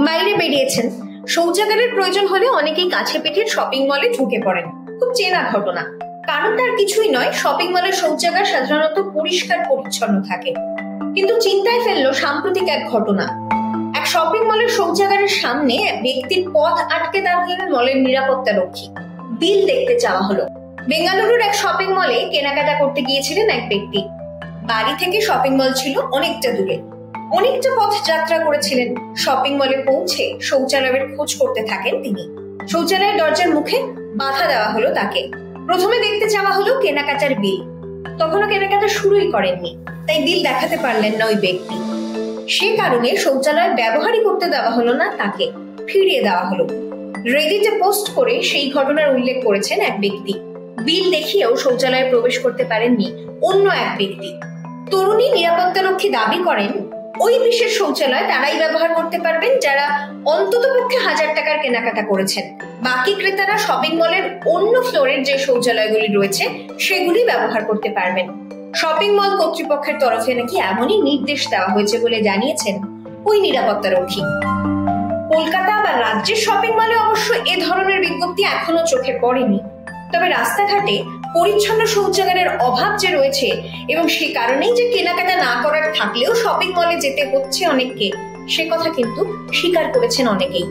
বাইরে বেরিয়েছেন, শৌচাগারের প্রয়োজন হলে অনেকেই কাছে পিঠের শপিং মলে ঢুকে পড়েন। খুব চেনা ঘটনা, কারণ তার কিছুই নয়, শপিং মলের শৌচাগার সাধারণত পরিষ্কার পরিচ্ছন্ন থাকে। কিন্তু চিন্তায় ফেললো সাম্প্রতিক এক ঘটনা। এক শপিং মলের শৌচাগারের সামনে এক ব্যক্তির পথ আটকে দাঁড়ালেন মলের নিরাপত্তা রক্ষী। বিল দেখতে চাওয়া হলো। বেঙ্গালুরুর এক শপিং মলে কেনাকাটা করতে গিয়েছিলেন এক ব্যক্তি। বাড়ি থেকে শপিং মল ছিল অনেকটা দূরে, অনেকটা পথ যাত্রা করেছিলেন। শপিং মলে পৌঁছে শৌচালয়ের খোঁজ করতে থাকেন তিনি। শৌচালয়ের দরজার মুখে বাধা দেওয়া হলো তাকে। প্রথমে দেখতে চাওয়া হলো কেনাকাটার বিল। তখনও কেনাকাটা শুরুই করেননি, তাই বিল দেখাতে পারলেন না ওই ব্যক্তি। সে কারণে শৌচালয় ব্যবহারই করতে দেওয়া হলো না তাকে, ফিরিয়ে দেওয়া হলো। রেডিটে পোস্ট করে সেই ঘটনার উল্লেখ করেছেন এক ব্যক্তি। বিল দেখিয়েও শৌচালয়ে প্রবেশ করতে পারেননি অন্য এক ব্যক্তি। তরুণী নিরাপত্তারক্ষী দাবি করেন, ওই বিশেষ শৌচালয় তারাই ব্যবহার করতে পারবেন যারা অন্ততপক্ষে 1000 টাকার কেনাকাটা করেছেন। বাকি ক্রেতারা শপিং মলের অন্য ফ্লোরের যে শৌচালয়গুলি রয়েছে সেগুলি ব্যবহার করতে পারবেন। শপিং মল কর্তৃপক্ষের তরফে নাকি এমনই নির্দেশ দেওয়া হয়েছে বলে জানিয়েছেন ওই নিরাপত্তারক্ষী। কলকাতা বা রাজ্যের শপিং মলে অবশ্য এ ধরনের বিজ্ঞপ্তি এখনো চোখে পড়েনি। তবে রাস্তাঘাটে পরিচ্ছন্ন শৌচাগারের অভাব যে রয়েছে এবং সে কারণেই যে কেনাকাটা না করার থাকলেও শপিং মলে যেতে হচ্ছে অনেককে, সে কথা কিন্তু স্বীকার করেছেন অনেকেই।